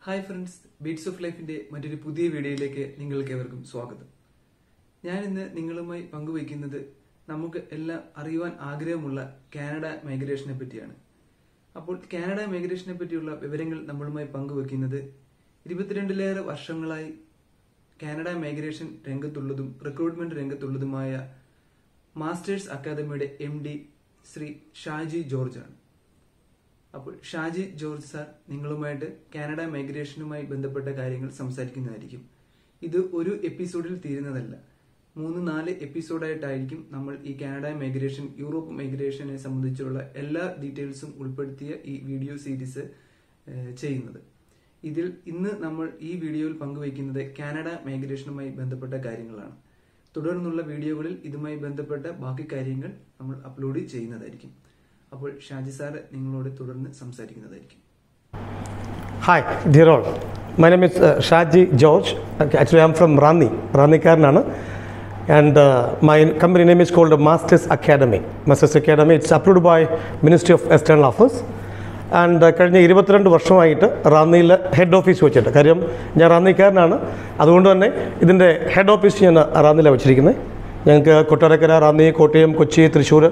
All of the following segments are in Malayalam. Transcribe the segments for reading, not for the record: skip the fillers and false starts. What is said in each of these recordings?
ഹായ് ഫ്രണ്ട്സ്, ബീറ്റ്സ് ഓഫ് ലൈഫിന്റെ മറ്റൊരു പുതിയ വീഡിയോയിലേക്ക് നിങ്ങൾക്കേവർക്കും സ്വാഗതം. ഞാൻ ഇന്ന് നിങ്ങളുമായി പങ്കുവയ്ക്കുന്നത് നമുക്ക് എല്ലാം അറിയുവാൻ ആഗ്രഹമുള്ള കാനഡ മൈഗ്രേഷനെ പറ്റിയാണ്. അപ്പോൾ കാനഡ മൈഗ്രേഷനെ പറ്റിയുള്ള വിവരങ്ങൾ നമ്മളുമായി പങ്കുവയ്ക്കുന്നത് 22ലേറെ വർഷങ്ങളായി കാനഡ മൈഗ്രേഷൻ രംഗത്തുള്ളതും റിക്രൂട്ട്മെന്റ് രംഗത്തുള്ളതുമായ മാസ്റ്റേഴ്സ് അക്കാദമിയുടെ MD ശ്രീ ഷാജി ജോർജ് ആണ്. അപ്പോൾ ഷാജി ജോർജ് സാർ നിങ്ങളുമായിട്ട് കാനഡ മൈഗ്രേഷനുമായി ബന്ധപ്പെട്ട കാര്യങ്ങൾ സംസാരിക്കുന്നതായിരിക്കും. ഇത് ഒരു എപ്പിസോഡിൽ തീരുന്നതല്ല, 3-4 എപ്പിസോഡായിട്ടായിരിക്കും നമ്മൾ ഈ കാനഡ മൈഗ്രേഷൻ, യൂറോപ്പ് മൈഗ്രേഷനെ സംബന്ധിച്ചുള്ള എല്ലാ ഡീറ്റെയിൽസും ഉൾപ്പെടുത്തിയ ഈ വീഡിയോ സീരീസ് ചെയ്യുന്നത്. ഇതിൽ ഇന്ന് നമ്മൾ ഈ വീഡിയോയിൽ പങ്കുവയ്ക്കുന്നത് കാനഡ മൈഗ്രേഷനുമായി ബന്ധപ്പെട്ട കാര്യങ്ങളാണ്. തുടർന്നുള്ള വീഡിയോകളിൽ ഇതുമായി ബന്ധപ്പെട്ട ബാക്കി കാര്യങ്ങൾ നമ്മൾ അപ്ലോഡ് ചെയ്യുന്നതായിരിക്കും. അപ്പോൾ ഷാജി സാർ നിങ്ങളോട് തുടർന്ന് സംസാരിക്കുന്നതായിരിക്കും. Hi, dear all. My name is Shaji George. Actually, I'm from Rannikarnana. And my company name is called Masters Academy. Masters Academy, it's approved by Ministry of External Affairs. And കഴിഞ്ഞ 22 വർഷമായിട്ട് റാന്നിയിലെ ഹെഡ് ഓഫീസ് വെച്ചിട്ട്, കാര്യം ഞാൻ റാന്നിക്കാരനാണ്, അതുകൊണ്ട് തന്നെ ഇതിൻ്റെ ഹെഡ് ഓഫീസ് ഞാൻ റാന്നിയിലാണ് വെച്ചിരിക്കുന്നത്. ഞങ്ങൾക്ക് Kottarakkara, Ranni, Kottayam, Kochi, Thrissur,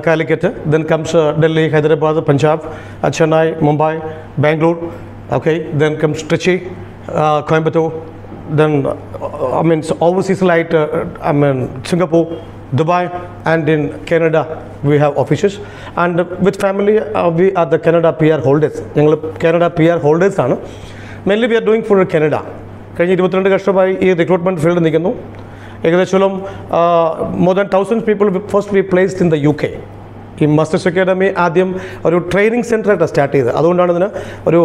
Calicut, then comes Delhi, Hyderabad, Punjab, Chennai, Mumbai, Bangalore, okay, then comes Trichy, Coimbatore, then overseas-like Singapore, Dubai, and in Canada we have offices. And with family we are the Canada PR holders. ഞങ്ങൾ Canada PR holders ആണ്. Mainly we are doing for Canada. കഴിഞ്ഞ 22 വർഷമായി ഈ റിക്രൂട്ട്മെന്റ് ഫീൽഡ് നിൽക്കുന്നു. ഏകദേശം more than 1000 people first we placed in the UK. ഈ മാസ്റ്റേഴ്സ് അക്കാഡമി ആദ്യം ഒരു ട്രെയിനിങ് സെൻ്ററായിട്ട് സ്റ്റാർട്ട് ചെയ്തത്. അതുകൊണ്ടാണ് ഇതിന് ഒരു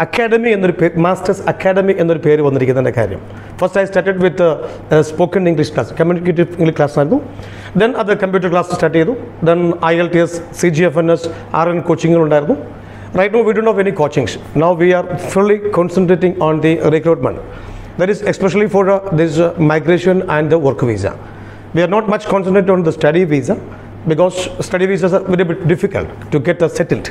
അക്കാഡമി എന്നൊരു മാസ്റ്റേഴ്സ് അക്കാഡമി എന്നൊരു പേര് വന്നിരിക്കുന്നതിൻ്റെ കാര്യം. First I started with spoken English class, communicative English class ആയിരുന്നു. ദെൻ അത് കമ്പ്യൂട്ടർ ക്ലാസ് സ്റ്റാർട്ട് ചെയ്തു. ദെൻ IELTS, CGFNS, RN കോച്ചിങ്ങുകളുണ്ടായിരുന്നു. Right now we don't have any coachings. Now we are fully concentrating on the recruitment. That is especially for this migration and the work visa. We are not much concentrated on the study visa, because study visas are very bit difficult to get settled.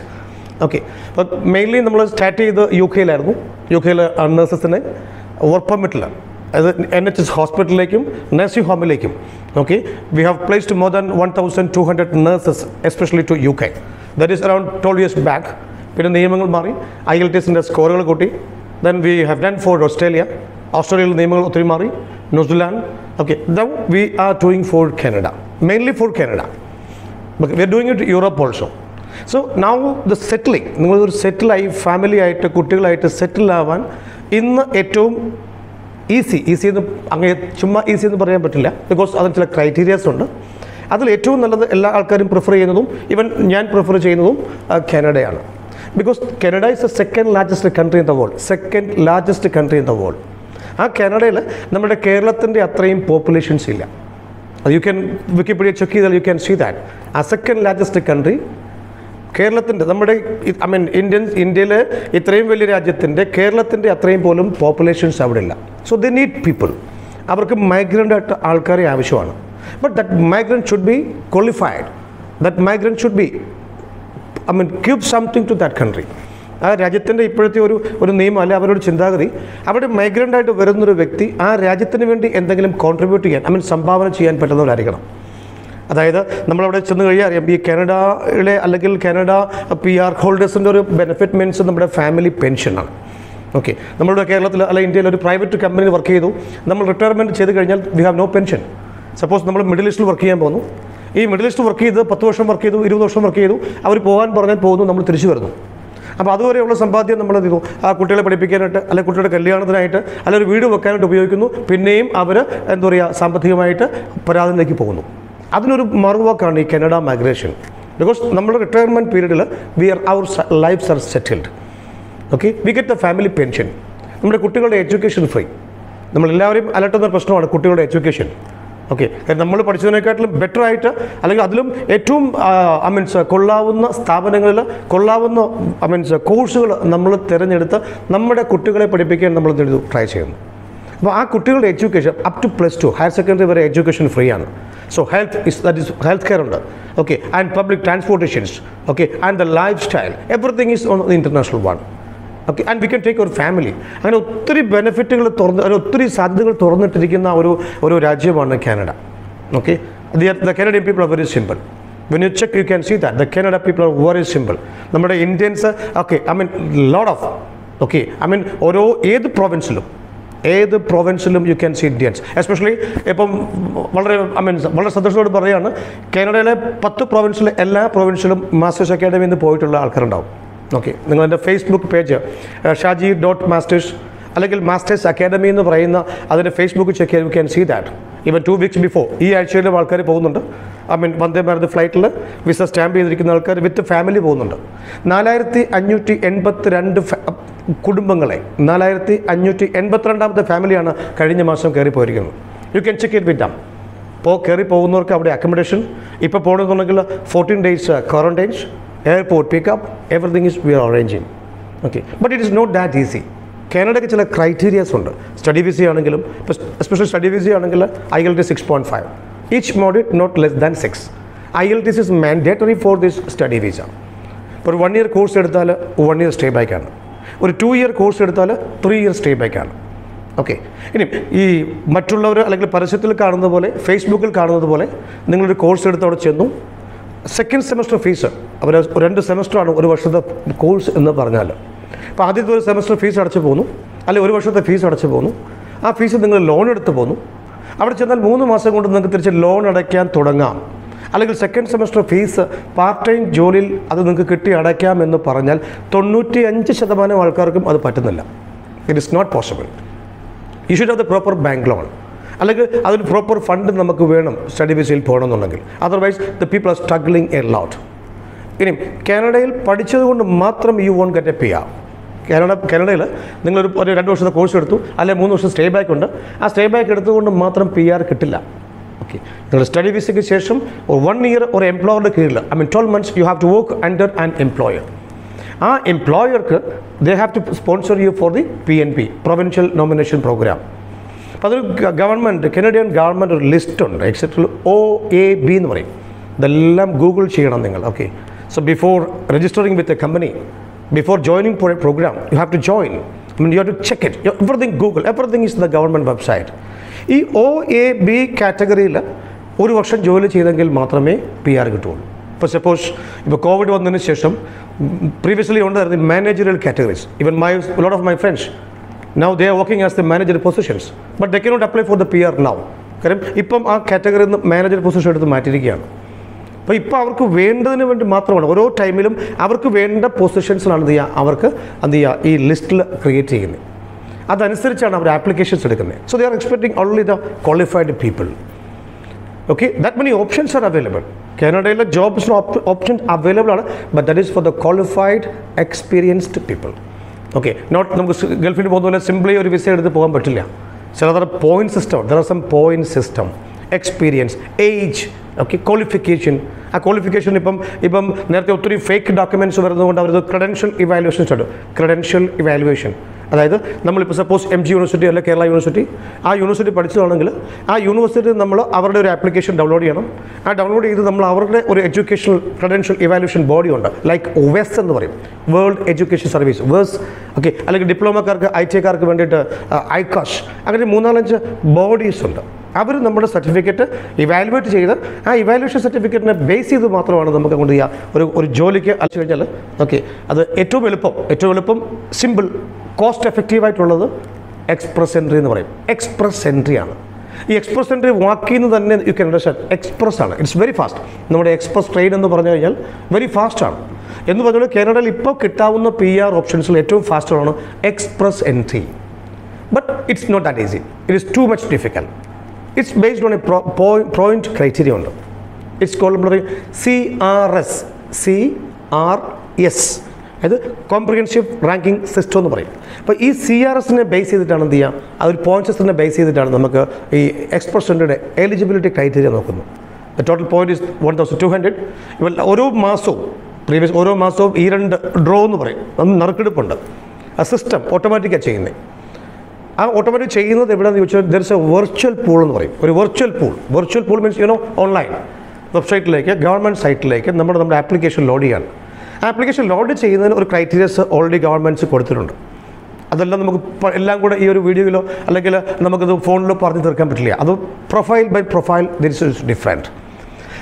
Okay, but mainly നമ്മൾ സ്റ്റാർട്ട് ചെയ്ത് UK-ലായിരുന്നു. UK-ലെ നഴ്സസിനെ വർക്ക് പെർമിറ്റിൽ, അതായത് NHS ഹോസ്പിറ്റലിലേക്കും നഴ്സിംഗ് ഹോമിലേക്കും, okay, we have placed more than 1200 nurses especially to UK. That is around 12 years back. പിന്നെ നിയമങ്ങൾ മാറി, IELTSൻ്റെ സ്കോറുകൾ കൂട്ടി. Then we have done for ഓസ്ട്രേലിയയിൽ നിയമങ്ങൾ ഒത്തിരി മാറി, New Zealand, okay. Then we are doing for Canada, mainly for Canada. But we are doing it in Europe also. So now the settling, നിങ്ങളൊരു സെറ്റിലായി ഫാമിലിയായിട്ട് കുട്ടികളായിട്ട് സെറ്റിൽ ആവാൻ ഇന്ന് ഏറ്റവും ഈസി എന്ന് അങ്ങനെ ചുമ്മാ ഈസി എന്ന് പറയാൻ പറ്റില്ല, ബിക്കോസ് അതിന് ചില ക്രൈറ്റീരിയാസ് ഉണ്ട്. അതിൽ ഏറ്റവും നല്ലത് എല്ലാ ആൾക്കാരും പ്രിഫർ ചെയ്യുന്നതും ഈവൻ ഞാൻ പ്രിഫർ ചെയ്യുന്നതും കാനഡയാണ്. Because Canada is the second largest country in the world. ആ കാനഡയിൽ നമ്മുടെ കേരളത്തിൻ്റെ അത്രയും പോപ്പുലേഷൻസ് ഇല്ല. You can Wikipedia check it, you can see that a second largest country കേരളത്തിൻ്റെ, നമ്മുടെ ഇന്ത്യയിലെ ഇത്രയും വലിയ രാജ്യത്തിൻ്റെ കേരളത്തിൻ്റെ അത്രയും പോലും പോപ്പുലേഷൻസ് അവിടെ ഇല്ല. So they need people. അവർക്ക് മൈഗ്രൻ്റ് ആയിട്ട് ആൾക്കാരെ ആവശ്യമാണ്. But that migrant should be qualified. That migrant should be give something to that country. ആ രാജ്യത്തിൻ്റെ ഇപ്പോഴത്തെ ഒരു നിയമം അല്ലെ അവരുടെ ചിന്താഗതി, അവിടെ മൈഗ്രൻ്റായിട്ട് വരുന്നൊരു വ്യക്തി ആ രാജ്യത്തിന് വേണ്ടി എന്തെങ്കിലും കോൺട്രിബ്യൂട്ട് ചെയ്യാൻ, സംഭാവന ചെയ്യാൻ പറ്റുന്നവരായിരിക്കണം. അതായത് നമ്മളവിടെ ചെന്ന് കഴിഞ്ഞാൽ അറിയാം, ഈ കാനഡയിലെ അല്ലെങ്കിൽ കാനഡ PR ഹോൾഡേഴ്സിൻ്റെ ഒരു ബെനിഫിറ്റ് മീൻസ് നമ്മുടെ ഫാമിലി പെൻഷനാണ്. ഓക്കെ, നമ്മളുടെ കേരളത്തിൽ അല്ല ഇന്ത്യയിൽ ഒരു പ്രൈവറ്റ് കമ്പനിയിൽ വർക്ക് ചെയ്തു, നമ്മൾ റിട്ടയർമെൻറ്റ് ചെയ്ത് കഴിഞ്ഞാൽ we have no pension. Suppose നമ്മൾ മിഡിൽ ഈസ്റ്റിൽ വർക്ക് ചെയ്യാൻ പോകുന്നു, ഈ മിഡിൽ ഈസ്റ്റ് വർക്ക് ചെയ്ത് 10 വർഷം വർക്ക് ചെയ്തു, 20 വർഷം വർക്ക് ചെയ്തു, അവർ പോകാൻ പറഞ്ഞാൽ പോകുന്നു, നമ്മൾ തിരിച്ചു വരുന്നു. അപ്പോൾ അതുവരെയുള്ള സമ്പാദ്യം നമ്മൾ എന്ത് ചെയ്തു, ആ കുട്ടികളെ പഠിപ്പിക്കാനായിട്ട് അല്ലെങ്കിൽ കുട്ടികളുടെ കല്യാണത്തിനായിട്ട് അല്ലെങ്കിൽ ഒരു വീട് വെക്കാനായിട്ട് ഉപയോഗിക്കുന്നു. പിന്നെയും അവർ എന്താ പറയുക, സാമ്പത്തികമായിട്ട് പരാതിയിലേക്ക് പോകുന്നു. അതിനൊരു മറുവാക്കാണ് ഈ കാനഡ മൈഗ്രേഷൻ. ബിക്കോസ് നമ്മുടെ റിട്ടയർമെൻറ്റ് പീരീഡിൽ അവർ lives are settled. Okay, we get the family pension. നമ്മുടെ കുട്ടികളുടെ എഡ്യൂക്കേഷൻ ഫ്രീ. നമ്മളെല്ലാവരും അലട്ടുന്ന പ്രശ്നമാണ് കുട്ടികളുടെ എഡ്യൂക്കേഷൻ. ഓക്കെ, നമ്മൾ പഠിച്ചതിനെക്കാട്ടിലും ബെറ്റർ ആയിട്ട് അല്ലെങ്കിൽ അതിലും ഏറ്റവും കൊള്ളാവുന്ന സ്ഥാപനങ്ങളിൽ കൊള്ളാവുന്ന കോഴ്സുകൾ നമ്മൾ തിരഞ്ഞെടുത്ത് നമ്മുടെ കുട്ടികളെ പഠിപ്പിക്കാൻ നമ്മൾ ട്രൈ ചെയ്യുന്നു. അപ്പോൾ ആ കുട്ടികളുടെ education up to +2 higher secondary വരെ എഡ്യൂക്കേഷൻ ഫ്രീ ആണ്. സോ ഹെൽത്ത് കെയർ ഉണ്ട്, okay, and public transportations, okay, and the life style, everything is on the international one. Okay, and we can take your family. അങ്ങനെ ഒത്തിരി ബെനിഫിറ്റുകൾ ഒത്തിരി സാധ്യതകൾ തുറന്നിട്ടിരിക്കുന്ന ഒരു രാജ്യമാണ് Canada. Okay, the Canadian people are very simple. When you check, you can see that the Canada people are very simple. നമ്മുടെ Indians, okay, I mean lot of, okay, I mean ഏത് പ്രൊവിൻസിലും you can see Indians. Especially ഇപ്പം വളരെ സന്തോഷത്തോട് പറയുകയാണ്, കാനഡയിലെ 10 പ്രൊവിൻസിലെ എല്ലാ പ്രൊവിൻസിലും മാസ്റ്റേഴ്സ് അക്കാഡമിയിൽ നിന്ന് പോയിട്ടുള്ള ആൾക്കാരുണ്ടാവും. ഓക്കെ, നിങ്ങളെൻ്റെ ഫേസ്ബുക്ക് പേജ് shaji.masters അല്ലെങ്കിൽ മാസ്റ്റേഴ്സ് അക്കാഡമി എന്ന് പറയുന്ന അതിൻ്റെ ഫേസ്ബുക്ക് ചെക്ക് ചെയ്ത് you can see that. Even 2 weeks before ഈ ആഴ്ചയിലും ആൾക്കാർ പോകുന്നുണ്ട്. ഐ മീൻ വന്ദേ ഭാരത് ഫ്ലൈറ്റിൽ വിസ സ്റ്റാമ്പ് ചെയ്തിരിക്കുന്ന ആൾക്കാർ വിത്ത് ഫാമിലി പോകുന്നുണ്ട്. 4582 കുടുംബങ്ങളെ 4582ാമത്തെ ഫാമിലിയാണ് കഴിഞ്ഞ മാസം കയറി പോയിരിക്കുന്നത്. You can check it with them. കയറി പോകുന്നവർക്ക് അവിടെ അക്കോമഡേഷൻ, ഇപ്പോൾ പോകണമെന്നുണ്ടെങ്കിൽ 14 days quarantines, airport pickup, everything is we are arranging. Okay, but it is not that easy. കാനഡയ്ക്ക് ചില ക്രൈറ്റീരിയാസ് ഉണ്ട്. സ്റ്റഡി വിസ ആണെങ്കിലും, എസ്പെഷ്യലി സ്റ്റഡി വിസ ആണെങ്കിൽ IELTS 6.5, each module not less than 6. IELTS is mandatory for this study visa. ഇപ്പോൾ ഒരു 1 year കോഴ്സ് എടുത്താൽ 1 year സ്റ്റേ ബാക്കാണ്. ഒരു 2 year കോഴ്സ് എടുത്താൽ 3 year സ്റ്റേ ബാക്കാണ്. ഓക്കെ, ഇനി ഈ മറ്റുള്ളവർ അല്ലെങ്കിൽ പരസ്യത്തിൽ കാണുന്ന പോലെ, ഫേസ്ബുക്കിൽ കാണുന്നത് പോലെ നിങ്ങളൊരു കോഴ്സ് എടുത്ത് അവിടെ ചെന്നു, സെക്കൻഡ് സെമസ്റ്റർ ഫീസ് അവർ 2 സെമസ്റ്ററാണ് ഒരു വർഷത്തെ കോഴ്സ് എന്ന് പറഞ്ഞാൽ. അപ്പോൾ ആദ്യത്തെ ഒരു സെമസ്റ്റർ ഫീസ് അടച്ചു പോകുന്നു, അല്ലെങ്കിൽ 1 വർഷത്തെ ഫീസ് അടച്ചു പോകുന്നു. ആ ഫീസ് നിങ്ങൾ ലോൺ എടുത്ത് പോകുന്നു. അവിടെ ചെന്നാൽ 3 മാസം കൊണ്ട് നിങ്ങൾക്ക് തിരിച്ച് ലോൺ അടയ്ക്കാൻ തുടങ്ങാം. അല്ലെങ്കിൽ second semester fees part time ജോലിയിൽ അത് നിങ്ങൾക്ക് കിട്ടി അടയ്ക്കാം എന്ന് പറഞ്ഞാൽ 95% ആൾക്കാർക്കും അത് പറ്റുന്നില്ല. It is not possible. You should have the proper bank loan, അല്ലെങ്കിൽ അതിന് പ്രോപ്പർ ഫണ്ട് നമുക്ക് വേണം സ്റ്റഡി വിസയിൽ പോകണമെന്നുണ്ടെങ്കിൽ. Otherwise the people are struggling a lot. ഇനി കാനഡയിൽ പഠിച്ചതുകൊണ്ട് മാത്രം you won't get a PR. കാനഡയിൽ നിങ്ങളൊരു 2 വർഷത്തെ കോഴ്സ് എടുത്തു, അല്ലെങ്കിൽ 3 വർഷം സ്റ്റേ ബാക്ക് ഉണ്ട്, ആ സ്റ്റേ ബാക്ക് എടുത്തുകൊണ്ട് മാത്രം PR കിട്ടില്ല. ഓക്കെ, നിങ്ങൾ സ്റ്റഡി വിസയ്ക്ക് ശേഷം 1 year ഒരു എംപ്ലോയറുടെ കീഴിൽ, I mean 12 months you have to work under an employer. ആ എംപ്ലോയർക്ക് they have to sponsor you for the PNP, provincial nomination program. അപ്പോൾ അതൊരു കനേഡിയൻ ഗവൺമെൻറ് ഒരു ലിസ്റ്റ് ഉണ്ട്, എക്സെപ്റ്റ് OAB എന്ന് പറയും. ഇതെല്ലാം ഗൂഗിൾ ചെയ്യണം നിങ്ങൾ. Okay, so before registering with a company, before joining for a program, you have to join. I mean, you have to check it. Everything Google, everything is the government website. ഈ OAB കാറ്റഗറിയിൽ 1 വർഷം ജോലി ചെയ്തെങ്കിൽ മാത്രമേ PR കിട്ടുള്ളൂ. ഇപ്പോൾ സപ്പോസ് ഇപ്പോൾ കോവിഡ് വന്നതിന് ശേഷം പ്രീവിയസ്ലി ഉണ്ടായിരുന്നു managerial categories. Even lot of my friends now they are working as the manager positions, but they cannot apply for the PR now. കാരണം ഇപ്പം ആ കാറ്റഗറിയിൽ നിന്ന് മാനേജർ പൊസിഷൻ എടുത്ത് മാറ്റിയിരിക്കുകയാണ്. അപ്പോൾ ഇപ്പോൾ അവർക്ക് വേണ്ടതിന് വേണ്ടി മാത്രമാണ് ഓരോ ടൈമിലും അവർക്ക് വേണ്ട പൊസിഷൻസിലാണ് അവർക്ക് ഈ ലിസ്റ്റിൽ ക്രിയേറ്റ് ചെയ്യുന്നത്. അതനുസരിച്ചാണ് അവർ ആപ്ലിക്കേഷൻസ് എടുക്കുന്നത്. So they are expecting only the qualified people. Okay, that many options are available. കാനഡയിലെ ജോബ്സിന് ഓപ്ഷൻസ് അവൈലബിൾ ആണ്, but that is for the qualified experienced people. Okay, not നമുക്ക് ഗൾഫിൽ പോകുന്ന പോലെ സിംപ്ലി ഒരു വിസ എടുത്ത് പോകാൻ പറ്റില്ല. ചിലതര point system, there are some point system, experience, age, okay, qualification. ആ ക്വാളിഫിക്കേഷൻ ഇപ്പം നേരത്തെ ഒത്തിരി ഫേക്ക് ഡോക്യുമെൻറ്റ്സ് വരുന്നതുകൊണ്ട് അവരത് ക്രെഡൻഷ്യൽ ഇവാലുവേഷൻസ് ഉണ്ട്. ക്രെഡൻഷ്യൽ ഇവാലുവേഷൻ അതായത് നമ്മളിപ്പോൾ സപ്പോസ് MG യൂണിവേഴ്സിറ്റി അല്ലെങ്കിൽ കേരള യൂണിവേഴ്സിറ്റി, ആ യൂണിവേഴ്സിറ്റി പഠിച്ചതാണെങ്കിൽ ആ യൂണിവേഴ്സിറ്റി നമ്മൾ അവരുടെ ഒരു ആപ്ലിക്കേഷൻ ഡൗൺലോഡ് ചെയ്യണം. ആ ഡൗൺലോഡ് ചെയ്ത് നമ്മൾ അവരുടെ ഒരു എഡ്യൂക്കേഷണൽ ക്രെഡൻഷ്യൽ ഇവാലുവേഷൻ ബോഡി ഉണ്ട്, ലൈക്ക് WES എന്ന് പറയും, world education service, WES. Okay, അല്ലെങ്കിൽ ഡിപ്ലോമക്കാർക്ക് ITക്കാർക്ക് വേണ്ടിയിട്ട് ICAS, അങ്ങനെ 3-4 ബോഡീസ് ഉണ്ട്. അവർ നമ്മുടെ സർട്ടിഫിക്കറ്റ് ഇവാലുവേറ്റ് ചെയ്ത് ആ ഇവാലുവേഷൻ സർട്ടിഫിക്കറ്റിനെ ബേസ് ചെയ്ത് മാത്രമാണ് നമുക്ക് അങ്ങോട്ട് ഒരു ജോലിക്ക് അയച്ചു കഴിഞ്ഞാൽ ഓക്കെ, അത് ഏറ്റവും എളുപ്പം സിമ്പിൾ കോസ്റ്റ് എഫക്റ്റീവായിട്ടുള്ളത് എക്സ്പ്രസ് എൻട്രി എന്ന് പറയും. എക്സ്പ്രസ് എൻട്രി ആണ്. ഈ എക്സ്പ്രസ് എൻട്രി വാക്കിൽ നിന്ന് തന്നെ യു ക്യാൻ അണ്ടർസ്റ്റാൻഡ് എക്സ്പ്രസ് ആണ്. It's very fast. നമ്മുടെ എക്സ്പ്രസ് ട്രെയിൻ എന്ന് പറഞ്ഞു കഴിഞ്ഞാൽ വെരി ഫാസ്റ്റ് ആണ് എന്ന് പറഞ്ഞാൽ കാനഡയിൽ ഇപ്പോൾ കിട്ടാവുന്ന PR ഓപ്ഷൻസിൽ ഏറ്റവും ഫാസ്റ്റാണ് express entry. But it's not that easy. It is too much difficult. It's based on a point criteria. It's called CRS. അത് കോംപ്രിഹെൻസീവ് റാങ്കിങ് സിസ്റ്റം എന്ന് പറയും. അപ്പോൾ ഈ CRSനെ ബേസ് ചെയ്തിട്ടാണ് എന്ത് ചെയ്യുക, അതൊരു പോയിന്റ് സിസ്റ്റത്തിനെ ബേസ് ചെയ്തിട്ടാണ് നമുക്ക് ഈ എക്സ്പ്രസ് എൻട്രിയുടെ എലിജിബിലിറ്റി ക്രൈറ്റീരിയ നോക്കുന്നത്. Total point is 1200. ഇവ ഓരോ മാസവും ഈ 2 ഡ്രോ എന്ന് പറയും, നറുക്കെടുപ്പുണ്ട്. ആ സിസ്റ്റം ഓട്ടോമാറ്റിക്കാണ് ചെയ്യുന്നത്. ആ ഓട്ടോമാറ്റിക് ചെയ്യുന്നത് എവിടെയാണെന്ന് ചോദിച്ചാൽ there is A virtual pool എന്ന് പറയും. ഒരു വെർച്വൽ പൂൾ മീൻസ് ഓൺലൈൻ വെബ്സൈറ്റിലേക്ക്, ഗവൺമെൻറ് സൈറ്റിലേക്ക് നമ്മുടെ ആപ്ലിക്കേഷൻ ലോഡ് ചെയ്യാണ്. ആപ്ലിക്കേഷൻ ലോഡ് ചെയ്യുന്നതിന് ഒരു ക്രൈറ്റീരിയസ് ഓൾറെഡി ഗവൺമെൻറ്റ്സ് കൊടുത്തിട്ടുണ്ട്. അതെല്ലാം നമുക്ക് എല്ലാം കൂടെ ഈ ഒരു വീഡിയോയിലോ അല്ലെങ്കിൽ നമുക്കത് ഫോണിലോ പറഞ്ഞു തീർക്കാൻ പറ്റില്ല. അത് profile by profile this is different.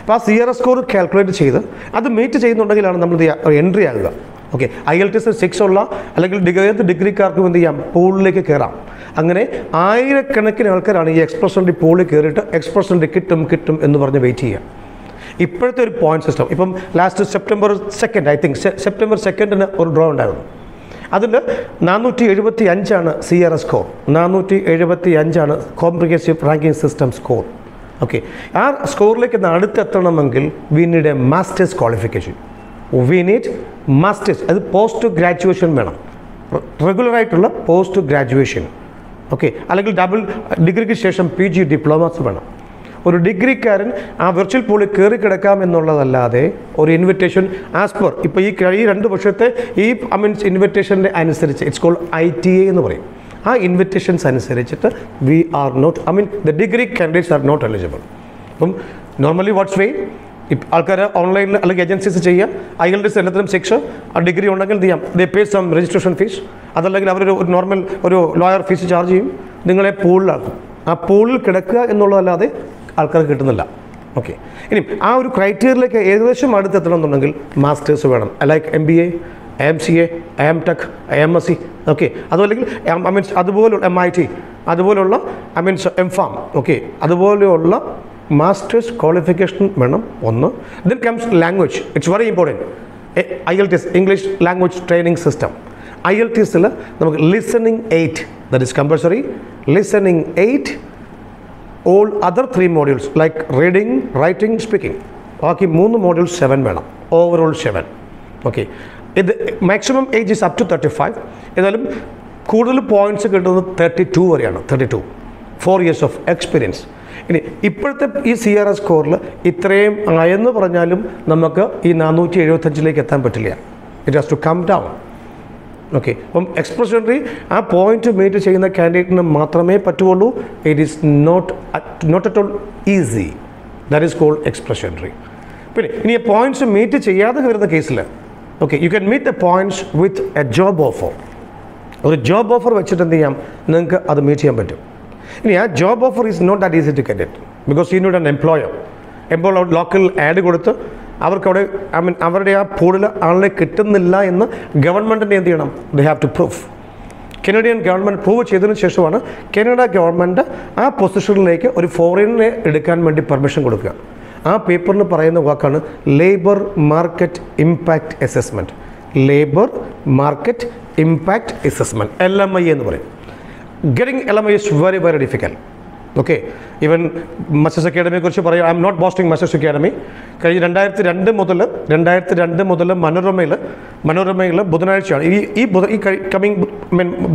അപ്പോൾ ആ CRS സ്കോർ കാൽക്കുലേറ്റ് ചെയ്ത് അത് മീറ്റ് ചെയ്യുന്നുണ്ടെങ്കിലാണ് നമ്മൾ എൻട്രി ആകുക. ഓക്കെ, IELTS 6 ഉള്ള അല്ലെങ്കിൽ ഡിഗ്രിക്കാർക്കും എന്ത് ചെയ്യാം, പൂളിലേക്ക് കയറാം. അങ്ങനെ ആയിരക്കണക്കിന് ആൾക്കാരാണ് ഈ എക്സ്പ്രസ് എൻട്രി പൂളിൽ കയറിയിട്ട് എക്സ്പ്രസ് എൻട്രി കിട്ടും എന്ന് പറഞ്ഞ് വെയിറ്റ് ചെയ്യുക. ഇപ്പോഴത്തെ ഒരു പോയിന്റ് സിസ്റ്റം, ഇപ്പം last September 2 I think September 2 ഒരു ഡ്രോ ഉണ്ടായിരുന്നു. അതിൽ 475 CRS score, 475 comprehensive ranking system score. Okay, ആ സ്കോറിലേക്ക് അടുത്തെത്തണമെങ്കിൽ we need a masters qualification. We need masters, അത് പോസ്റ്റ് ഗ്രാജുവേഷൻ വേണം, റെഗുലറായിട്ടുള്ള പോസ്റ്റ് ഗ്രാജുവേഷൻ. ഓക്കെ, അല്ലെങ്കിൽ ഡബിൾ ഡിഗ്രിക്ക് ശേഷം PG ഡിപ്ലോമാസ് വേണം. ഒരു ഡിഗ്രിക്കാരൻ ആ വെർച്വൽ പൂളിൽ കയറി കിടക്കാം എന്നുള്ളതല്ലാതെ ഒരു ഇൻവിറ്റേഷൻ ആസ് പെർ ഇപ്പോൾ ഈ 2 വർഷത്തെ ഈ ഇൻവിറ്റേഷൻ്റെ അനുസരിച്ച് ഇറ്റ്സ് കോൾഡ് ITA എന്ന് പറയും. ആ ഇൻവിറ്റേഷൻസ് അനുസരിച്ചിട്ട് we are not the degree candidates are not eligible. അപ്പം നോർമലി വാട്ട്സ് വേ ആൾക്കാർ ഓൺലൈനിൽ അല്ലെങ്കിൽ ഏജൻസീസ് ചെയ്യുക, IELTS എല്ലാത്തിനും 6, ആ ഡിഗ്രി ഉണ്ടെങ്കിൽ ചെയ്യാം, ദേ പേ സം രജിസ്ട്രേഷൻ ഫീസ്. അതല്ലെങ്കിൽ അവരൊരു നോർമൽ ഒരു ലോയർ ഫീസ് ചാർജ് ചെയ്യും, നിങ്ങളെ പൂളിലാക്കും. ആ പൂളിൽ കിടക്കുക എന്നുള്ളതല്ലാതെ ആൾക്കാർക്ക് കിട്ടുന്നില്ല. ഓക്കെ, ഇനി ആ ഒരു ക്രൈറ്റീരിയയിലേക്ക് ഏകദേശം അടുത്തെത്തണമെന്നുണ്ടെങ്കിൽ മാസ്റ്റേഴ്സ് വേണം, like MBA, MCA, MTech, MSc. Okay, അതുമല്ലെങ്കിൽ അതുപോലുള്ള MIT, അതുപോലുള്ള MPharm. ഓക്കെ, അതുപോലെയുള്ള മാസ്റ്റേഴ്സ് ക്വാളിഫിക്കേഷൻ വേണം ഒന്ന്. Then comes language, it's very important. IELTS English language training system. IELTSൽ നമുക്ക് listening 8 that is compulsory, listening 8, all other 3 modules like reading, writing, speaking. ബാക്കി 3 modules 7 വേണം, ഓവറോൾ 7. ഓക്കെ, ഇത് maximum age is up to 35. ഏതായാലും കൂടുതൽ പോയിൻറ്റ്സ് കിട്ടുന്നത് 32 വരെയാണ്, 32, 4 years ഓഫ് എക്സ്പീരിയൻസ്. ഇനി ഇപ്പോഴത്തെ ഈ CRS സ്കോറിൽ ഇത്രയും ആയെന്ന് പറഞ്ഞാലും നമുക്ക് ഈ 475 എത്താൻ പറ്റില്ല. It has to come down. Okay, അപ്പം എക്സ്പ്രസ് എൻട്രി ആ പോയിന്റ് മീറ്റ് ചെയ്യുന്ന കാൻഡിഡേറ്റിന് മാത്രമേ പറ്റുള്ളൂ. It is not at all easy. That is called express entry. പിന്നെ ഇനി പോയിന്റ്സ് മീറ്റ് ചെയ്യാതെ വരുന്ന കേസിൽ okay, you can meet the points with a job offer. ഒരു ജോബ് ഓഫർ വെച്ചിട്ട് എന്ത് ചെയ്യാം, നിങ്ങൾക്ക് അത് മീറ്റ് ചെയ്യാൻ പറ്റും. ഇനി ആ job offer is not that easy to get it because you need an employer. Local ad കൊടുത്ത് അവർക്കവിടെ അവരുടെ ആ പൂളിൽ ആളിനെ കിട്ടുന്നില്ല എന്ന് ഗവൺമെൻറ്റിന് എന്ത് ചെയ്യണം, they have to proof. Canadian government prove ചെയ്തതിന് ശേഷമാണ് കാനഡ ഗവൺമെൻറ് ആ പൊസിഷനിലേക്ക് ഒരു ഫോറിനെ എടുക്കാൻ വേണ്ടി പെർമിഷൻ കൊടുക്കുക. ആ പേപ്പറിന് പറയുന്ന വാക്കാണ് labour market impact assessment. Labour market impact assessment, LMI എന്ന് പറയും. Getting LMI is very very difficult. Okay, even Masters അക്കാഡമിയെ കുറിച്ച് പറയാം. I am not boasting Masters Academy. കഴിഞ്ഞ 2002 മുതൽ മനോരമയിൽ ബുധനാഴ്ചയാണ് ഈ കമ്മിങ്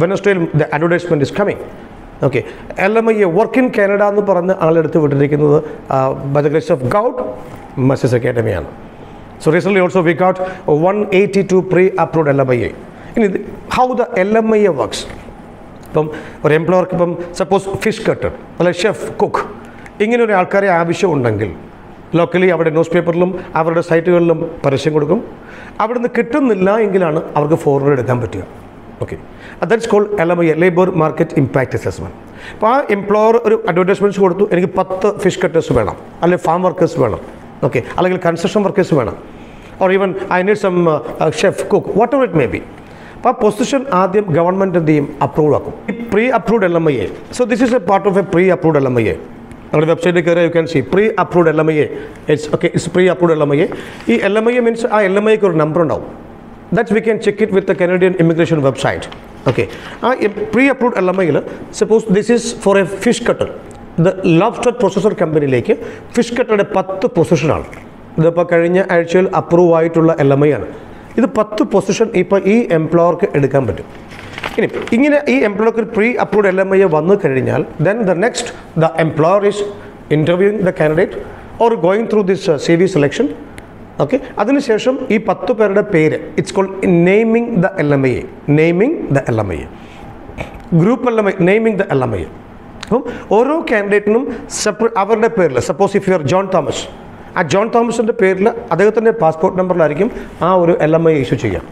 വെനസ്ഡേയിൽ the advertisement is coming. Okay, LMI work in Canada എന്ന് പറഞ്ഞ് ആളെടുത്ത് വിട്ടിരിക്കുന്നത് by the grace of God Masters അക്കാഡമിയാണ്. So recently also we got 182 pre approved LMI. ഇനി ഹൗ ദ LMI വർക്ക്സ്. ഇപ്പം ഒരു എംപ്ലോയർക്ക് ഇപ്പം സപ്പോസ് ഫിഷ് കട്ടർ അല്ലെങ്കിൽ ഷെഫ്, കുക്ക്, ഇങ്ങനെ ഒരു ആൾക്കാരെ ആവശ്യമുണ്ടെങ്കിൽ ലോക്കലി അവിടെ ന്യൂസ് പേപ്പറിലും അവരുടെ സൈറ്റുകളിലും പരസ്യം കൊടുക്കും. അവിടെ നിന്ന് കിട്ടുന്നില്ല എങ്കിലാണ് അവർക്ക് ഫോർവേഡ് എടുക്കാൻ പറ്റുക. Okay, that's called LMI, labour market impact assessment. അപ്പോൾ ആ എംപ്ലോയർ ഒരു അഡ്വർടൈസ്മെൻറ്റ്സ് കൊടുത്തു, എനിക്ക് 10 ഫിഷ് കട്ടേഴ്സ് വേണം, അല്ലെങ്കിൽ ഫാം വർക്കേഴ്സ് വേണം, ഓക്കെ, അല്ലെങ്കിൽ കൺസ്ട്രക്ഷൻ വർക്കേഴ്സ് വേണം, or even I need some chef, cook, whatever it may be. അപ്പോൾ ആ പൊസിഷൻ ആദ്യം ഗവൺമെൻറ് എന്ത് ചെയ്യും, അപ്രൂവ് ആക്കും. ഈ pre approved LMI. So this is a part of a pre approved LMI. നമ്മുടെ വെബ്സൈറ്റിൽ കയറി you can see pre approved LMI. It's pre approved LMI. ഈ LMI മീൻസ് ആ LMIക്ക് ഒരു നമ്പർ ഉണ്ടാവും. That's we can check it with the Canadian immigration website. Okay, ആ പ്രീ അപ്രൂവ്ഡ് LMIയിൽ suppose this is for a fish cutter. The lobster processor കമ്പനിയിലേക്ക് ഫിഷ് കട്ടറുടെ 10 പൊസിഷനാണ്. ഇതിപ്പോൾ കഴിഞ്ഞ ആഴ്ചയിൽ അപ്രൂവ് ആയിട്ടുള്ള LMI ആണ്. ഇത് 10 പൊസിഷൻ ഇപ്പോൾ ഈ എംപ്ലോയർക്ക് എടുക്കാൻ പറ്റും. ഇനി ഇങ്ങനെ ഈ എംപ്ലോയർക്ക് പ്രീ അപ്രൂവ്ഡ് LMI വന്നു കഴിഞ്ഞാൽ then the next the employer is interviewing the candidate or going through this CV selection. Okay, അതിനുശേഷം ഈ 10 പേരുടെ പേര് it's called naming the LMI. Naming the LMI, group LMI, naming the LMI. അപ്പം ഓരോ കാൻഡിഡേറ്റിനും സെപ്പറേറ്റ് അവരുടെ പേരിൽ, suppose if you are John Thomas, ആ ജോൺ തോമസിൻ്റെ പേരിൽ അദ്ദേഹത്തിൻ്റെ പാസ്പോർട്ട് നമ്പറിലായിരിക്കും ആ ഒരു LMIA ഇഷ്യൂ ചെയ്യാം.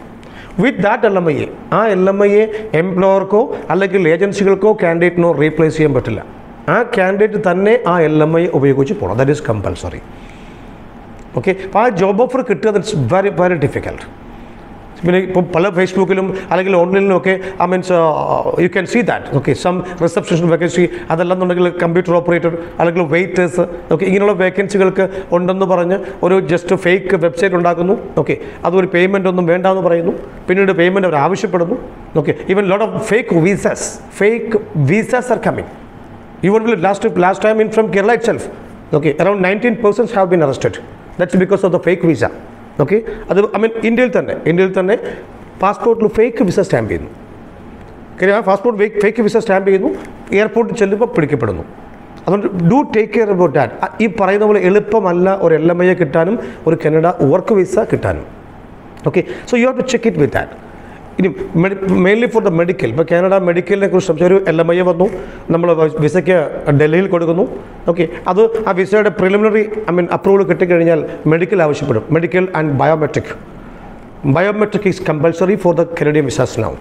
വിത്ത് ദാറ്റ് LMIA, ആ LMIA എംപ്ലോയർക്കോ അല്ലെങ്കിൽ ഏജൻസികൾക്കോ കാൻഡിഡേറ്റിനോ റീപ്ലേസ് ചെയ്യാൻ പറ്റില്ല. ആ കാൻഡിഡേറ്റ് തന്നെ ആ LMIA ഉപയോഗിച്ച് പോകണം. That is compulsory. ഓക്കെ, അപ്പോൾ ആ ജോബ് ഓഫർ കിട്ടുക ദാറ്റ്സ് വെരി വെരി ഡിഫിക്കൽട്ട്. പിന്നെ ഇപ്പോൾ പല ഫേസ്ബുക്കിലും അല്ലെങ്കിൽ ഓൺലൈനിലും ഒക്കെ means you can see that. Okay, some reception vacancy, അതല്ലെന്നുണ്ടെങ്കിൽ കമ്പ്യൂട്ടർ ഓപ്പറേറ്റർ അല്ലെങ്കിൽ വെയിറ്റേഴ്സ്, ഓക്കെ, ഇങ്ങനെയുള്ള വേക്കൻസികൾക്ക് ഉണ്ടെന്ന് പറഞ്ഞ് ഒരു ജസ്റ്റ് ഫേക്ക് വെബ്സൈറ്റ് ഉണ്ടാക്കുന്നു. ഓക്കെ, അതൊരു പേയ്മെൻ്റ് ഒന്നും വേണ്ടാന്ന് പറയുന്നു. പിന്നീട് പേയ്മെൻറ്റ് അവർ ആവശ്യപ്പെടുന്നു. Okay, even lot of fake visas are coming. Even last time from Kerala itself, okay, around 19 persons have been arrested. That's because of the fake visa. Okay, അത് ഇന്ത്യയിൽ തന്നെ പാസ്പോർട്ടിൽ ഫേക്ക് വിസ സ്റ്റാമ്പ് ചെയ്യുന്നു. കാര്യം ആ പാസ്പോർട്ട് ഫേക്ക് വിസ സ്റ്റാമ്പ് ചെയ്യുന്നു, എയർപോർട്ടിൽ ചെല്ലുമ്പോൾ പിടിക്കപ്പെടുന്നു. അതുകൊണ്ട് do take care about that. ഈ പറയുന്ന പോലെ എളുപ്പമല്ല ഒരു LMIA കിട്ടാനും ഒരു കാനഡ വർക്ക് വിസ കിട്ടാനും. Okay, so you have to check it with that. ഇനി മെയിൻലി ഫോർ ദ മെഡിക്കൽ, ഇപ്പോൾ കാനഡ മെഡിക്കലിനെ കുറിച്ച് ഒരു LMIA വന്നു, നമ്മൾ വിസയ്ക്ക് ഡൽഹിയിൽ കൊടുക്കുന്നു. ഓക്കെ, അത് ആ വിസയുടെ പ്രിലിമിനറി അപ്രൂവൽ കിട്ടിക്കഴിഞ്ഞാൽ മെഡിക്കൽ ആവശ്യപ്പെടും. Medical and biometric is compulsory for the Canadian visas now.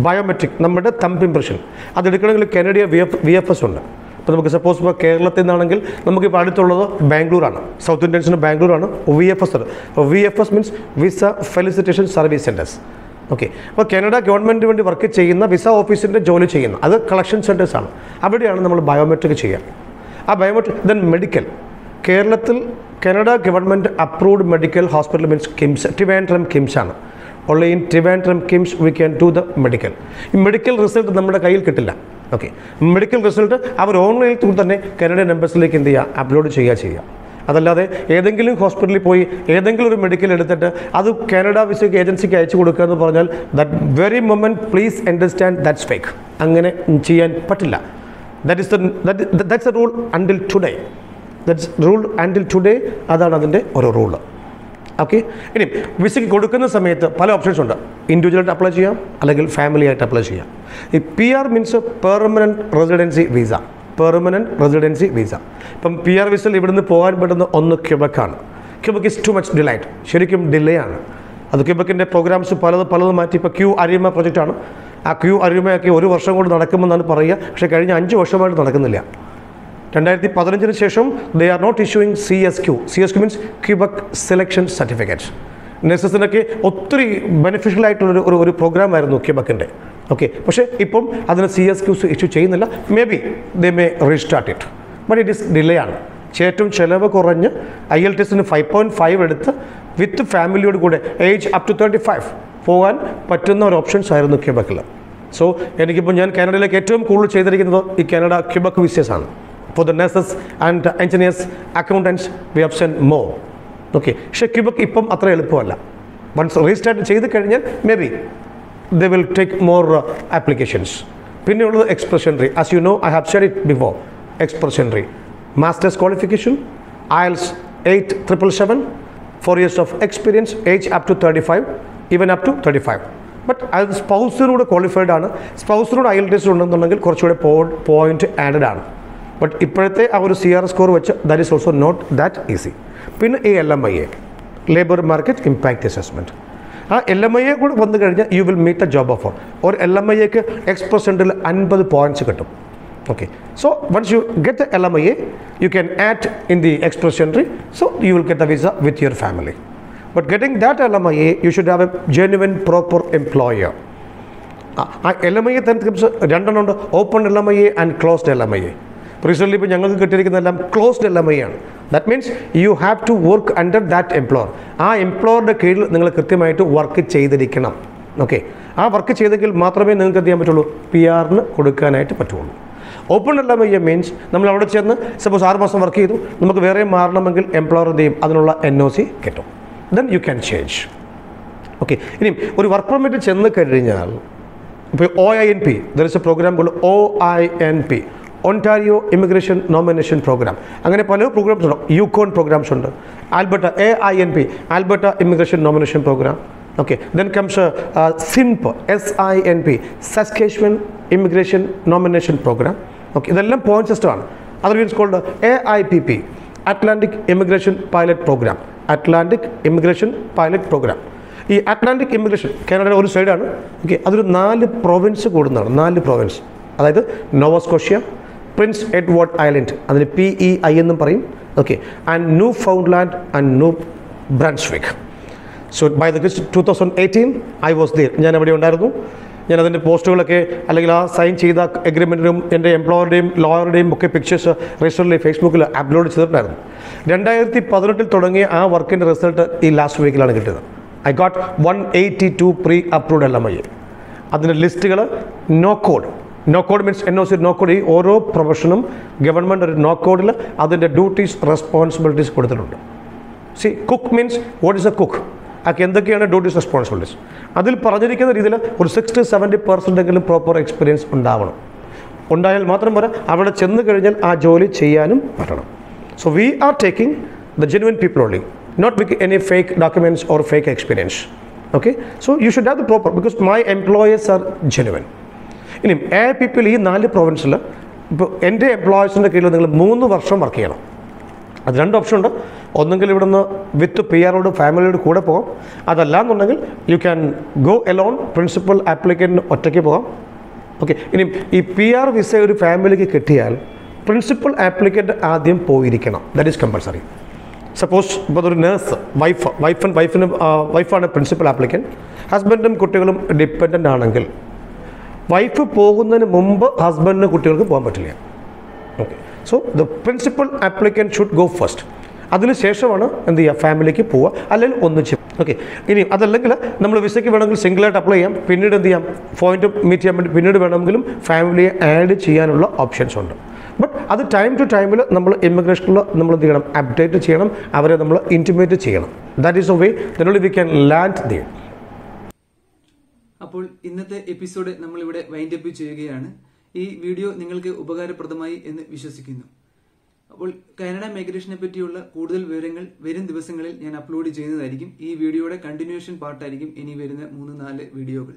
Biometric, നമ്മുടെ തമ്പ് ഇംപ്രഷൻ, അതെടുക്കണമെങ്കിൽ കനേഡിയ VFS ഉണ്ട്. ഇപ്പോൾ നമുക്ക് സപ്പോസ് ഇപ്പോൾ കേരളത്തിൽ നിന്നാണെങ്കിൽ നമുക്കിപ്പോൾ അടുത്തുള്ളത് ബാംഗ്ലൂരാണ്, സൗത്ത് ഇന്ത്യൻസിന് ബാംഗ്ലൂരാണ് VFS. VFS means visa felicitation service centres. Okay, അപ്പോൾ കാനഡ ഗവൺമെൻറ്റിന് വേണ്ടി വർക്ക് ചെയ്യുന്ന വിസ ഓഫീസിൻ്റെ ജോലി ചെയ്യുന്ന അത് കളക്ഷൻ സെൻറ്റേഴ്സാണ്. അവിടെയാണ് നമ്മൾ ബയോമെട്രിക് ചെയ്യുക. ആ ബയോമെട്രിക് ദെൻ മെഡിക്കൽ. കേരളത്തിൽ Canada government approved medical hospital means KIMS, Trivandrum KIMS ആണ്. Only in Trivandrum KIMS we can do the medical. ഈ മെഡിക്കൽ റിസൾട്ട് നമ്മുടെ കയ്യിൽ കിട്ടില്ല. ഓക്കെ, മെഡിക്കൽ റിസൾട്ട് അവർ ഓൺലൈനിൽ തന്നെ കാനഡിയൻ എംബസിലേക്ക് എന്ത് ചെയ്യുക, അപ്ലോഡ് ചെയ്യുക. അതല്ലാതെ ഏതെങ്കിലും ഹോസ്പിറ്റലിൽ പോയി ഏതെങ്കിലും ഒരു മെഡിക്കൽ എടുത്തിട്ട് അത് കാനഡ വിസയ്ക്ക് ഏജൻസിക്ക് അയച്ചു കൊടുക്കുക എന്ന് പറഞ്ഞാൽ that very moment please understand that's fake. അങ്ങനെ ചെയ്യാൻ പറ്റില്ല. That's A rule until today. അതാണ് അതിൻ്റെ ഒരു റൂള്. ഓക്കെ, ഇനി വിസയ്ക്ക് കൊടുക്കുന്ന സമയത്ത് പല ഓപ്ഷൻസ് ഉണ്ട്. ഇൻഡിവിജ്വലായിട്ട് അപ്ലൈ ചെയ്യാം, അല്ലെങ്കിൽ ഫാമിലി ആയിട്ട് അപ്ലൈ ചെയ്യാം. ഈ PR means permanent residency visa. ഇപ്പം PR വിസയിൽ ഇവിടുന്ന് പോകാൻ പറ്റുന്ന ഒന്ന് ക്യൂബക്കാണ്. Quebec is too much delight, ശരിക്കും ഡിലേ ആണ്. അത് ക്യൂബക്കിൻ്റെ പ്രോഗ്രാംസ് പലതും മാറ്റി. ഇപ്പോൾ ക്യൂ അരിമ പ്രൊജക്റ്റാണ്. ആ ക്യൂ അരിമയൊക്കെ 1 വർഷം കൊണ്ട് നടക്കുമെന്നാണ് പറയുക. പക്ഷേ കഴിഞ്ഞ 5 വർഷമായിട്ട് നടക്കുന്നില്ല. 2015 ശേഷം they are not issuing CSQ means Quebec selection certificate. നഴ്സസിനൊക്കെ ഒത്തിരി ബെനിഫിഷ്യൽ ആയിട്ടുള്ള ഒരു പ്രോഗ്രാമായിരുന്നു ക്യൂബക്കിൻ്റെ. ഓക്കെ, പക്ഷേ ഇപ്പം അതിന് CSQs ഇഷ്യൂ ചെയ്യുന്നില്ല. May be they may restart it, but it is delay ആണ്. ഏറ്റവും ചിലവ് കുറഞ്ഞ് IELTSന് 5.5 എടുത്ത് വിത്ത് ഫാമിലിയോട് കൂടെ ഏജ് അപ് ടു 35 പോകാൻ പറ്റുന്ന ഒരു ഓപ്ഷൻസ് ആയിരുന്നു ക്യൂബക്കിൽ. സോ എനിക്കിപ്പോൾ ഞാൻ കാനഡയിലേക്ക് ഏറ്റവും കൂടുതൽ ചെയ്തിരിക്കുന്നത് ഈ കാനഡ ക്യൂബക്ക് വിസേഴ്സ് ആണ്. For the nurses and engineers, accountants we have send more. Okay, പക്ഷേ ക്യൂബക്ക് ഇപ്പം അത്ര എളുപ്പമല്ല. വൺസ് റീസ്റ്റാർട്ട് ചെയ്ത് കഴിഞ്ഞാൽ may be they will take more applications. പിന്നെയുള്ളത് express entry. As you know, I have shared it before. Express entry masters qualification, IELTS 8,777, 4 years of experience, age up to 35, even up to 35. But അത് സ്പൗസിനൂടെ ക്വാളിഫൈഡ് ആണ്. സ്പൗസിനോട് IELTS ഉണ്ടെന്നുണ്ടെങ്കിൽ കുറച്ചുകൂടെ പോയിന്റ് ആഡഡ് ആണ്. ബട്ട് ഇപ്പോഴത്തെ ആ ഒരു CR സ്കോർ വെച്ച് that is also not that easy. പിന്നെ ഈ LMIA, labour market impact assessment, ആ LMIA കൂടെ വന്നു കഴിഞ്ഞാൽ you will meet a job offer. ഒരു LMIAക്ക് X% 50 പോയിൻറ്റ്സ് കിട്ടും. Okay, so once you get the LMIA, you can add in the X%, so you will get the visa with your family. But getting that LMIA, you should have a genuine, proper employer. LMIA then comes രണ്ടെണ്ണമുണ്ട്, open LMIA and closed LMIA. Recently ഇപ്പോൾ ഞങ്ങൾക്ക് കിട്ടിയിരിക്കുന്നതെല്ലാം ക്ലോസ്ഡ് LMIA ആണ്. That means you have to work under that employer. ആ എംപ്ലോയറുടെ കീഴിൽ നിങ്ങൾ കൃത്യമായിട്ട് വർക്ക് ചെയ്തിരിക്കണം. ഓക്കെ, ആ വർക്ക് ചെയ്തെങ്കിൽ മാത്രമേ നിങ്ങൾക്ക് എന്ത് ചെയ്യാൻ പറ്റുള്ളൂ, PR-ന് കൊടുക്കാനായിട്ട് പറ്റുള്ളൂ. ഓപ്പൺ LMIA മീൻസ് നമ്മൾ അവിടെ ചെന്ന് സപ്പോസ് 6 മാസം വർക്ക് ചെയ്തു, നമുക്ക് വേറെ മാറണമെങ്കിൽ എംപ്ലോയർ എന്ത് ചെയ്യും, അതിനുള്ള NOC കിട്ടും. Then you can change. Okay, ഇനി ഒരു വർക്ക് പെർമിറ്റ് ചെന്ന് കഴിഞ്ഞാൽ ഇപ്പോൾ OINP, there is a program called OINP, Ontario immigration nomination program. അങ്ങനെ പല പ്രോഗ്രാംസ് ഉണ്ട്. യൂക്കോൺ പ്രോഗ്രാംസ് ഉണ്ട്. Alberta AINP, Alberta immigration nomination program. Okay, then comes SINP, SINP, Saskatchewan immigration nomination program. Okay, ഇതെല്ലാം പോയിന്റ് സിസ്റ്റമാണ്. Other means called AIPP, Atlantic immigration pilot program. Atlantic immigration pilot program. ഈ അറ്റ്ലാന്റിക് ഇമിഗ്രേഷൻ കാനഡയുടെ ഒരു സൈഡാണ്. ഓക്കെ, അതൊരു 4 പ്രൊവിൻസ് കൂടുന്നതാണ്. 4 പ്രൊവിൻസ്, അതായത് നോവസ്കോഷ്യ, പ്രിൻസ് എഡ്വേർഡ് ഐലൻഡ്, അതിന് PEI എന്നും പറയും. Okay, and Newfoundland and New Brunswick. So by the 2018 I was there. ഞാൻ അവിടെ ഉണ്ടായിരുന്നു. ഞാൻ അതിൻ്റെ പോസ്റ്റുകളൊക്കെ അല്ലെങ്കിൽ ആ സൈൻ ചെയ്ത എഗ്രിമെൻറ്റിനും എൻ്റെ എംപ്ലോയറുടെയും ലോയറുടെയും ഒക്കെ പിക്ചേഴ്സ് രജിസ്റ്ററിൽ ഫേസ്ബുക്കിൽ അപ്ലോഡ് ചെയ്തിട്ടുണ്ടായിരുന്നു. 2018 തുടങ്ങിയ ആ വർക്കിൻ്റെ റിസൾട്ട് ഈ ലാസ്റ്റ് വീക്കിലാണ് കിട്ടിയത്. I got 182 pre approved LMIA. അതിൻ്റെ ലിസ്റ്റുകൾ no code. No code means NOC no code. ഈ ഓരോ പ്രൊഫഷനും ഗവൺമെൻറ് ഒരു നോ കോഡിൽ അതിൻ്റെ ഡ്യൂട്ടീസ് റെസ്പോൺസിബിലിറ്റീസ് കൊടുത്തിട്ടുണ്ട്. See cook means what is a cook, അതൊക്കെ എന്തൊക്കെയാണ് ഡ്യൂട്ടീസ് റെസ്പോൺസിബിലിറ്റീസ്. അതിൽ പറഞ്ഞിരിക്കുന്ന രീതിയിൽ ഒരു 60-70% പ്രോപ്പർ എക്സ്പീരിയൻസ് ഉണ്ടാവണം. ഉണ്ടായാൽ മാത്രം പോരാ, അവിടെ ചെന്ന് കഴിഞ്ഞാൽ ആ ജോലി ചെയ്യാനും പറ്റണം. So we are taking the genuine people only, not with any fake documents or fake experience. Okay, so you should have the proper, because my employers are genuine. ഇനി people ഈ 4 പ്രൊവിൻസിൽ ഇപ്പോൾ എൻ്റെ എംപ്ലോയീസിൻ്റെ കീഴിൽ നിങ്ങൾ 3 വർഷം വർക്ക് ചെയ്യണം. അത് 2 ഓപ്ഷൻ ഉണ്ട്. ഒന്നെങ്കിൽ ഇവിടെ നിന്ന് വിത്ത് PR ഫാമിലിയോട് കൂടെ പോകാം. അതല്ലാന്നുണ്ടെങ്കിൽ you can go alone, principal ആപ്ലിക്കൻറ്റിന് ഒറ്റയ്ക്ക് പോകാം. ഓക്കെ, ഇനി ഈ PR വിസ ഒരു ഫാമിലിക്ക് കിട്ടിയാൽ പ്രിൻസിപ്പൽ ആപ്ലിക്കൻ്റ് ആദ്യം പോയിരിക്കണം. That is compulsory. സപ്പോസ് ഇപ്പോൾ ഒരു നേഴ്സ് വൈഫാണ് പ്രിൻസിപ്പൽ ആപ്ലിക്കൻറ്റ്, ഹസ്ബൻഡും കുട്ടികളും ഡിപ്പെൻഡൻ്റ് ആണെങ്കിൽ വൈഫ് പോകുന്നതിന് മുമ്പ് ഹസ്ബൻഡിന് കുട്ടികൾക്ക് പോകാൻ പറ്റില്ല. Okay, so the principal applicant should go first. അതിനുശേഷമാണ് എന്ത് ചെയ്യുക, ഫാമിലിക്ക് പോവുക, അല്ലെങ്കിൽ ഒന്നിച്ച്. ഓക്കെ, ഇനി അതല്ലെങ്കിൽ നമ്മൾ വിസയ്ക്ക് വേണമെങ്കിൽ സിംഗിളായിട്ട് അപ്ലൈ ചെയ്യാം. പിന്നീട് എന്ത് ചെയ്യാം, പോയിന്റ് മീറ്റ് ചെയ്യാൻ വേണ്ടി പിന്നീട് വേണമെങ്കിലും ഫാമിലിയെ ആഡ് ചെയ്യാനുള്ള ഓപ്ഷൻസ് ഉണ്ട്. ബട്ട് അത് ടൈം ടു ടൈമിൽ നമ്മൾ ഇമിഗ്രേഷനിൽ നമ്മൾ എന്ത് ചെയ്യണം, അപ്ഡേറ്റ് ചെയ്യണം, അവരെ നമ്മൾ ഇൻറ്റിമേറ്റ് ചെയ്യണം. That is a way then only we can land there. അപ്പോൾ ഇന്നത്തെ എപ്പിസോഡ് നമ്മളിവിടെ വൈൻഡ് അപ്പ് ചെയ്യുകയാണ്. ഈ വീഡിയോ നിങ്ങൾക്ക് ഉപകാരപ്രദമായി എന്ന് വിശ്വസിക്കുന്നു. അപ്പോൾ കാനഡ മൈഗ്രേഷനെ പറ്റിയുള്ള കൂടുതൽ വിവരങ്ങൾ വരും ദിവസങ്ങളിൽ ഞാൻ അപ്ലോഡ് ചെയ്യുന്നതായിരിക്കും. ഈ വീഡിയോയുടെ കണ്ടിന്യൂഷൻ പാർട്ടായിരിക്കും ഇനി വരുന്ന 3-4 വീഡിയോകൾ.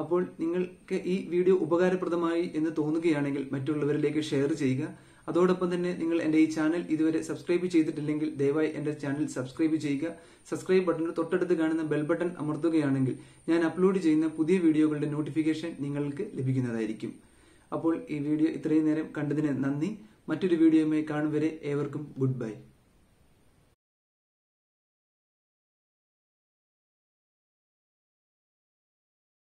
അപ്പോൾ നിങ്ങൾക്ക് ഈ വീഡിയോ ഉപകാരപ്രദമായി എന്ന് തോന്നുകയാണെങ്കിൽ മറ്റുള്ളവരിലേക്ക് ഷെയർ ചെയ്യുക. അതോടൊപ്പം തന്നെ നിങ്ങൾ എൻ്റെ ഈ ചാനൽ ഇതുവരെ സബ്സ്ക്രൈബ് ചെയ്തിട്ടില്ലെങ്കിൽ ദയവായി എൻ്റെ ചാനൽ സബ്സ്ക്രൈബ് ചെയ്യുക. സബ്സ്ക്രൈബ് ബട്ടണിന് തൊട്ടടുത്ത് കാണുന്ന ബെൽ ബട്ടൺ അമർത്തുകയാണെങ്കിൽ ഞാൻ അപ്ലോഡ് ചെയ്യുന്ന പുതിയ വീഡിയോകളുടെ നോട്ടിഫിക്കേഷൻ നിങ്ങൾക്ക് ലഭിക്കുന്നതായിരിക്കും. അപ്പോൾ ഈ വീഡിയോ ഇത്രയും നേരം കണ്ടതിന് നന്ദി. മറ്റൊരു വീഡിയോയുമായി കാണും വരെ ഏവർക്കും ഗുഡ് ബൈ.